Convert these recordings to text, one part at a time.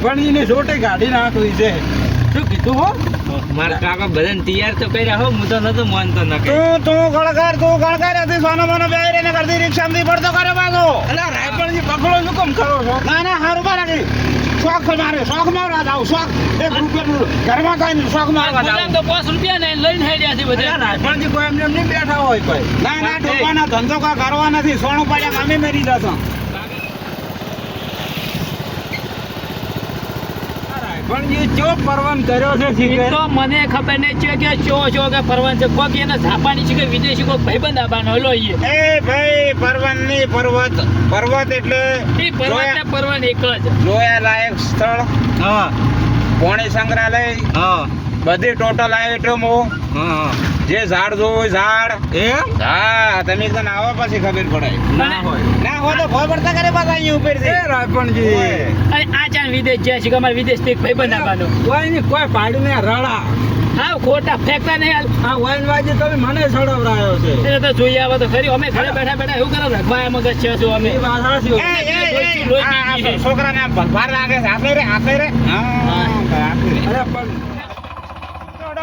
રાયફળજી ની છોટે ગાડી નાખવી છે શું કીધું હો મારા કાકા બધાને તૈયાર તો કર્યા હો હું તો નતો માનતો ન કે તું ગળગાર હતી સોનો મોનો બેરે ને કરતી રિક્ષામાંથી પડતો કરે પાછો અલા રાયફળજી પકડો શું કેમ કરો છો ના હારું બારાજી શોખ મારવા જાવ શોખ 1 રૂપિયાનું ઘરમાં કઈ નહીં શોખ મારવા જાવ તો 5 રૂપિયા ને લઈને થઈ રહ્યા છે બધા રાયફળજી કોઈ એમને નહીં બેઠા હોય કોઈ ના ટોપાના ધંધો કા કરવા નથી સોનું પાડ્યા કામે મેરી જશો પણ એ ચો પરવાન કર્યો છે તો મને ખબર નહીં છે કે ચો કે પરવાન છે કોઈ એને જાપાની છે કે વિદેશી કોઈ ભાઈબંધ આબાનો હલો એ ભાઈ પરવાન ની પર્વત એટલે એ પર્વત ને પરવાન એક જ જોયા લાયક સ્થળ હા પોણી સંગ્રહાલય હા બધી ટોટલ આઈટમો હા જે ઝાડ જોવું ઝાડ હા તમે એકદમ આવો પછી ખબર પડે ના હોય તો ખબર પડતા કરે પાછા અહીં ઉપર છે રાયપણજી અરે આ ચાન વિદેશ જાય છે કે અમારે વિદેશ થી ભાઈબંધ આબાનો કોઈ નહીં કોઈ પાડી ને રડા હા ખોટા ફેંકતા નહીં આ વાઈન વાજી તમે મને સડવરાયો છે એ તો જોઈએ આવે તો ખરી અમે ઘરે બેઠા એવું કરો રખવાયા મગજ છે શું અમે એ વાત સાચી છોકરાને ભરભાર લાગે છે આપણે રે હા અરે પણ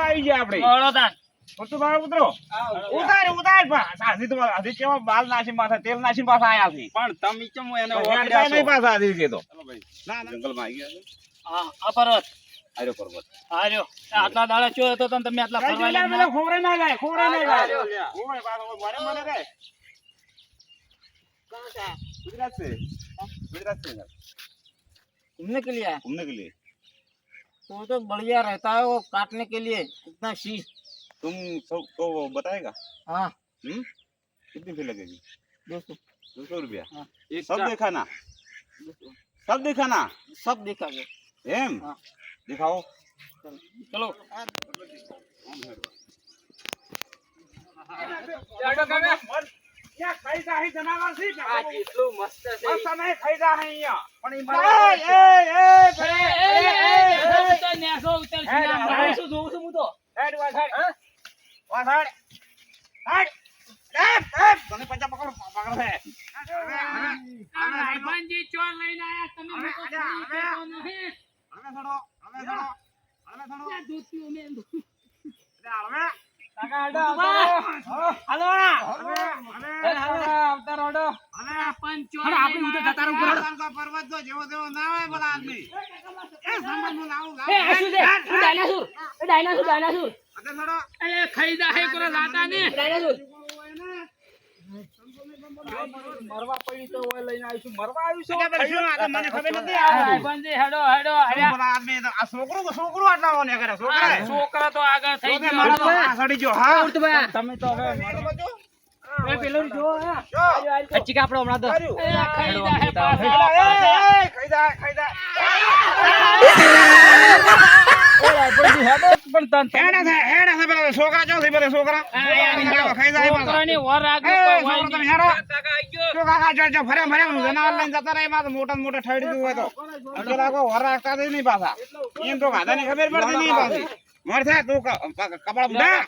આવી ગયા આપણે ઓળોતા પુત્ર પુત્રો ઉતાર સાધી તો આધી કેવા બાલ નાસી માથા તેલ નાસી પાછા આયા છે પણ તમે કેમ એને ઓળખ્યા નહીં પાછા આધી કે તો ના જંગલમાં આવી ગયા હા આ પર્વત આર્યો પર્વત આર્યો આટલા દાડા ચો હતો તો તમે આટલા ફરવા મને ખોરે ના જાય ઓય પાછો મને રે कहां से गुजरात से घूमने के लिए घूमने के लिए तो बढ़िया रहता है वो काटने के लिए इतना शीश तुम सबको बताएगा हाँ कितनी फी लगेगी 200 रुपया हाँ। सब दिखाना सब देखा गया एम हाँ। दिखाओ चलो क्या खरीदा है जनावर से આ કેટલું મસ્ત છે बस समय खरीदा है यहाँ पण તો નેસો ઉતર છે મારે શું જોઉં છું હું તો हेड वासाड તને પંજા પકડ છે રાયભાનજી ચોર લઈને આયા તમે લોકો નહીં હવે છોડો દૂધ પીઓ મેં હવે કાકા હાલો અવતાર ઓડો પણ ચોર આપણે ઉધર જતા રહો કા પર્વત જો જેવો જેવો ના હોય બોલા આદમી એ સંબંધ લાવું એ શું છે ડાયનાસોર અતે છોડો એ ખરીદા હે કોરા લાતા ને ડાયનાસોર મરવા પડી તો ઓય લઈને આવીશું મરવા આવીશું મને ખબર નથી રાયભાનજી હેડો બોલા આદમી આ છોકરો આટલા ઓને કરે છોકરા તો આગળ થઈ છોકરા ગયો મારો આ સડી ગયો હા તમે તો હવે એ પેલું જો અચ્છી આપણો હમણાં તો ખરીદા હે ખાઈદા પણ તન હેડા છે પેલા છોકરા જો છે પેલા છોકરા ખાઈદા છોકરાની વર આગળ છોકરા તમે હેડો તો કાકા જો ફરે જનાવર લઈને જતા રહે માં મોટા ઠડી દઉં હોય તો અંકે લાગો વર રાખતા નહીં પાછા એમ તો ગાધાની ખબર પડતી નહીં પાછી મર થાય તું કપડા બુડા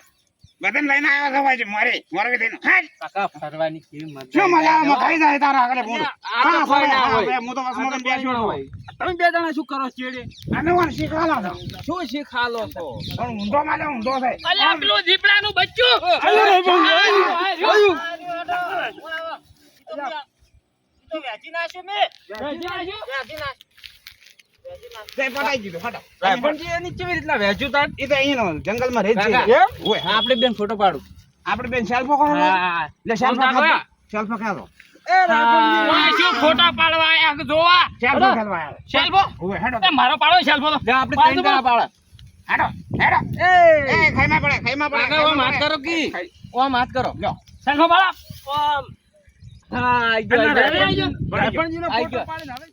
બદન લઈને આવ્યો છે ભાઈ મોરે કે દેનો હાલ કાકા ફરવાની કેવી મજા શું મજા આવે ખાઈ જાય તારા આગળ બોલો આ તો કોઈ ના હોય. હું તો વસમાં બેસ્યો હોય તમે બે જણા શું કરો ચેડે અને વન શીખવાલો છો શું શીખાલો છો પણ ઊંધો માલે ઊંધો થાય અલ્યા પેલું દીપડાનું બચ્ચું તો વેચી નાખ્યું મે તે પટાઈ દીધો હટો રાયભાનજી એની કેવી રીતના વેચ્યું તાર ઈ તો અહીંનો જંગલમાં રહે છે એમ? ઓય આપણે બેન ફોટો પાડું આપણે બેન સેલ્ફો કરો હા લે સેલ્ફો ખાધો સેલ્ફો ખાધો એ શું ફોટા પાડવા આયા જોવા સેલ્ફો ખાધવા આવે શેલ્ફો ઓય હેડો એ મારો પાડો શેલ્ફો તો આપણે ત્રણ જણા પાડે હેડો એ ખાઈમાં પડે કાકા ઓમ હાથ કરો કી ઓમ હાથ કરો લો શેલ્ફો પાડો ઓમ હા આઈ ગયો રાયપણજીનો આઈ ફોટો ગયો. પાડીને આવે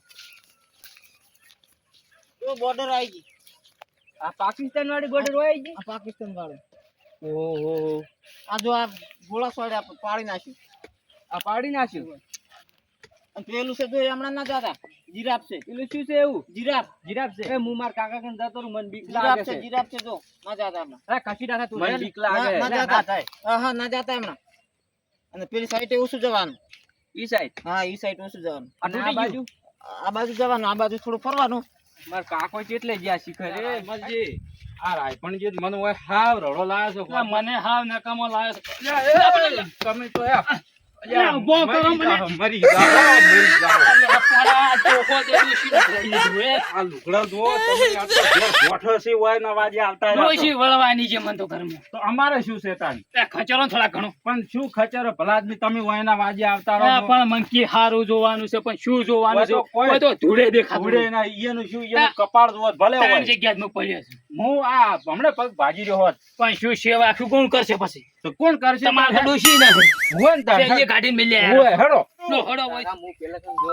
તો બોર્ડર આવી ગઈ આ પાકિસ્તાન વાળી બોર્ડર આવી ગઈ આ પાકિસ્તાન વાળું ઓહો આ જો આ ગોળા સોડ્યા પાડી નાખ્યું આ પાડી નાખ્યું અને પેલું છે જો એ હમણાં ના જાતા જીરાફ છે પેલું શું છે એવું જીરાફ જીરાફ છે એ હું માર કાકા કન જતો રહું મને બીક જીરાફ લાગે છે છે જીરાફ છે જો ના જાતા હમણાં અરે કશી રાખે તું મને બીક ના લાગે ના જાતા હા ના જાતા હમણાં અને પેલી સાઈડે ઓછું જવાનું ઈ સાઈડ હા ઈ સાઈડ ઓછું જવાનું અને આ બાજુ આ બાજુ જવાનું આ બાજુ થોડું ફરવાનું માર કાકો ચેટલે ગયા શીખર રે અમલજી, આ રાયપણજી જ મને ઓય હાવ રડો લાયો છો. મને હાવ નકામો લાયો છે. તમે તો ઊભો કરો મને. મરી જાઓ, મરી જાઓ. આ ચોખો દેવું શી જોએ આ લુગડા જુઓ તમે, આ તો ઘેર ગોઠો છે ઓય ના વાજે આવતા રહ્યા છો. ડોશી વળવાની છે મન તો ઘરમાં. તો અમારે શું છે તાન? એ ખચરો થોડા ઘણો. પણ શું ખચરો ભલા આદમી તમે ઓય ના વાજે આવતા આ રહો. પણ મન કે હારું જોવાનું છે પણ શું જોવાનું છે? કોઈ તો ધૂળે દેખાતું ઉડે ના ઈયનું શું ઈયનું કપાળ જુઓ ભલે હોય. ત્રણ જગ્યાએ જ હું પડ્યો છું. હું આ હમણાં પગ ભાજી રહ્યો હોત પણ શું સેવા શું કોણ કરશે પછી? તો કોણ કરશે? તમારે ડોશી નથી. હોય ને તાન. તે ગાડી મેલ્યા. હોય, હેડો. લો, હળો હોય.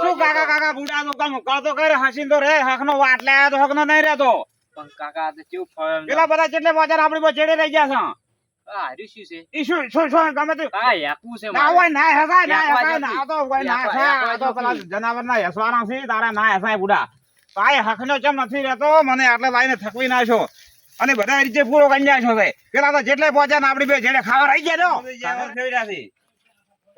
શું કાકા બુડા તો કામ કરતો કરે હસીન તો રે હકનો વાટ લાયા તો હકનો નહીં રહેતો. પણ કાકા આ તો કેવું ફળ પેલા બધા જેટલે બજાર આપણી પર ચડે રહી ગયા છે. આ હાર્યું શું છે? ઈ શું ગમે તે આ યાકું છે ના હોય ના હસાય ના યાકવા હસાય જતી. ના તો કોઈ ના યાકવા, હસાય યાકવા આ તો જતી. પેલા જનાવર ના હસવાના છે તારા ના હસાય બુડા તાય હકનો ચમ નથી રહેતો મને આટલે લાઈને થકવી નાખ્યો અને બધા રીતે પૂરો કરી નાખ્યો છે પેલા તો જેટલે પહોંચ્યા ને આપણી બે જેડે ખાવા રહી ગયા ને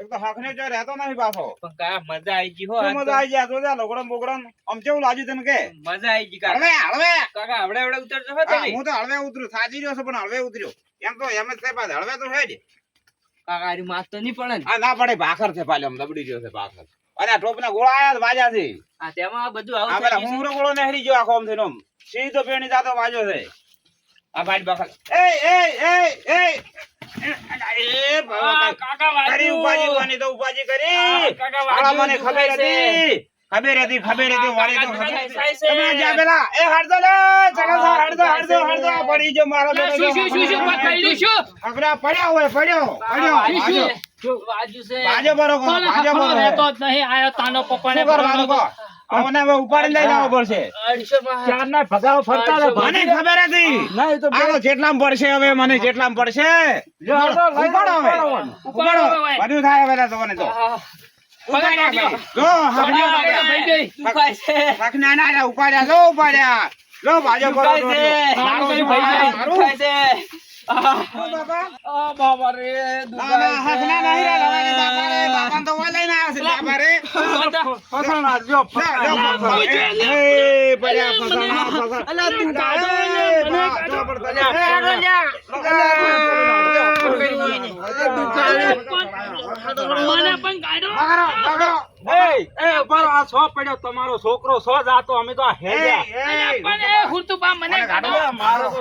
એક તો હકને જો રહેતો નથી પાછો પણ કાકા મજા આવી ગઈ હો. શું મજા આવી ગયા તો લોગડમ બોગડમ આમ કેવું લાગ્યું તને કે મજા આવી ગઈ કાકા. હળવે કાકા હવડે ઉતરજો હો હા, તમે. હું તો હળવે ઉતર્યો થાજી રહ્યો છું પણ હળવે ઉતર્યો એમ તો એમ જ છે પાછો હળવે તો છે જ કાકા હારી માસ તો નહીં પડે ને. આ ના પડે ભાખર છે પાછો આમ દબડી ગયો છે ભાખર અને આ ટોપના ગોળા આયા છે વાજા છે આ તેમાં આ બધું આ આવું પેલા થઈ ગયું હુમરો ગોળો નહેરી ગયો આખો આમ થઈને આમ સીધો પેણી જાતો વાજો છે આ ભાઈ ભાખર એ બાબા છે. કાકા વાગ્યું. કરી ઉપાજી વાની તો ઉપાજી કરી કાકા આલા વાગ્યું, મને ખબર દુખાય છે. હતી ખબર હતી વાળી તો કાકા ખબર દુખાય છે. તમે જા પેલા એ હડતો લે ચકલ સા હડતો પડી જો મારો ના, શું શું શું શું પકડ્યું શું? અગરા પડ્યો હોય પડ્યો શું શું? વાજ્યું છે. બાજો બરો કોને બાજો ખબર બરો રહેતો જ નહીં. આયો તાનો પપ્પાને શું કરવાનું કહો અમને હવે ઉપાડી લઈ જવો પડશે 250 ચારના ભગાવો ફરતા હતા. મને ખબર હતી ના, એ તો આ તો જેટલામાં પડશે હવે મને જેટલામાં પડશે જો હળો, લઈ ઉપાડો હવે ઉપાડો. ઉપાડો બધું થાય હવે તમને તો પકડ નાખ્યો. જો હકને ભાઈ ગઈ. દુખાય છે. હકને ના ઉપાડ્યા જો ઉપાડ્યા જો બાજો બરો દુખાય છે. મારું ભાઈ શું ગઈ. મારું દુખાય છે. બાબા આ બાબા રે ના હકને નહીં રે લવાને બાપા રે બાપાને તો વાય લઈને આવ્યા છે બાપા રે ફસાણા, જો ફસાણા. એ પડ્યા ફસાણા અલા તું કાઢો ને, મને કાઢો. મને પણ કાઢો. એ પર આ સો પડ્યો તમારો છોકરો સો જાતો અમે તો આ હેડ્યા. પણ એ હુરતુબા મને કાઢો. મારો તો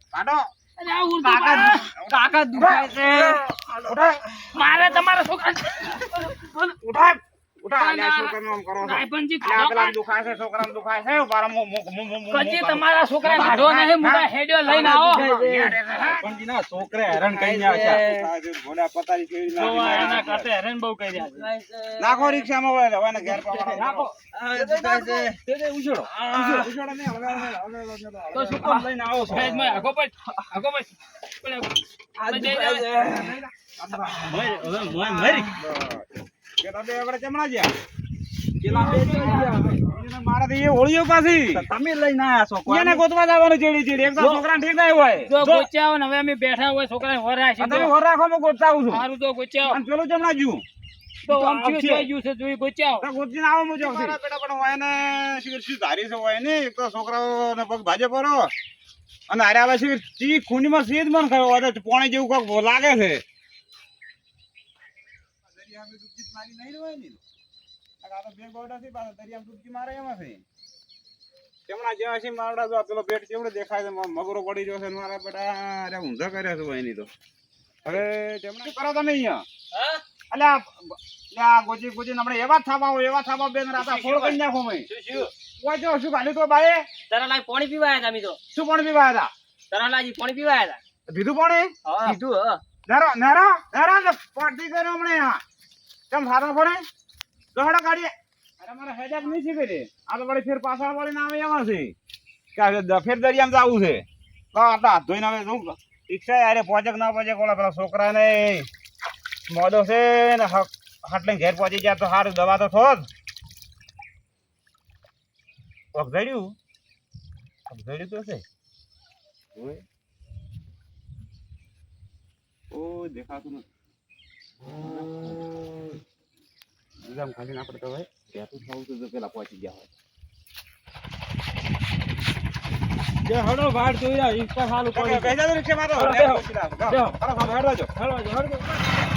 અરે આ હુરતુબા. કાકા દુખાય છે. મારે તમારા છોકરા રાયપણજી કાઢો. કદી તમારા છોકરા કાઢો નહીં. મોટા હેડ્યો લઈને આવો. પણજીના છોકરા હેરાન કરીને આવ્યા છે. જોવા એના કરતા હેરાન બહુ કરી રહ્યા છે. નાખો રિક્ષામાં હોય હવે એને ઘેર પાડવાનો. નાખો. તે ઉછળો. તો શું કામ લઈને આવો છો? આગો પછી. પેલા બે આપણે ચમડા જ્યાં. પેલા બે જોઈ ગયા. એને મારાથી એ હોળીઓ પાછી તમે લઈને આયા છો કોઈ? એને ગોતવા જવાનું ચેડી એક તો છોકરાને ઠીક ના હોય જો ગોચ્યા ને હવે અમે બેઠા હોય છોકરા વરા છે. તમે હોર રાખો હું ગોતતા આવું છું મારું તો ગોચ્યા અને પેલું ચમડા જ્યું તો આમ થયું થઈ ગયું છે. જોઈ ગોચ્યા તો ગોતીને આવો મુજો મારા બેટા પણ હોય ને શું ધારી છે હોય ને એક તો છોકરાઓને પગ ભાજે પરો અને હારે આવે છે ચી ખૂનીમાં સીધ મન ખાયો હોય તો પોણી જેવું કોક લાગે છે દરિયામાં ડૂબકી મારી નહીં હોય ને આ તો બે ગોડાથી પાછા દરિયામાં ડૂબકી મારે એમાં છે કેમણા જેવા છે મારડા જો પેલો પેટ કેવડો દેખાય છે મગરો પડી રહ્યો છે મારા બેટા અરે ઊંધા કર્યા છે એની તો હવે કેમણા શું કરો તમે અહીંયા અલ્યા ગોજી આપણે એવા થાપા બેન રાતા ફોડ કરી નાખો મેં કોઈ જો શું ગાલી તો બાએ તારા લાઈ પાણી પીવા આવ્યા તમે તો શું પાણી પીવા હતા તારા લાજી પાણી પીવા આવ્યા પીધું પાણી કીધું હ નેરો પાર્ટી કર્યો હમણે કેમ સારા પડે દોડો કાઢીએ અરે મારે હેડેક નહીં છે કરી આ તો વળી ફેર પાછળ વળીને આવે એમાં છે કે ફેર દરિયામાં જવું છે તો આટલા હાથ ધોઈને આવે શું રિક્ષા યારે પહોંચે ના પહોંચે ઓલા પેલા છોકરાને મોડો છે ને હાટલે ઘેર પહોંચી જાય તો સારું દવા તો થો જ અગઝડ્યું તો છે ઓ દેખાતું નથી જામ ખાલી આપણે તો ભાઈ બેઠું થવું તો પેલા પહોંચી ગયા હોય જે હડો ભાડ જોઈ રહ્યા ઈ પર હાલું પડી બેજા રિક્ષા માં તો બેહો. હેડો જો હળવા જો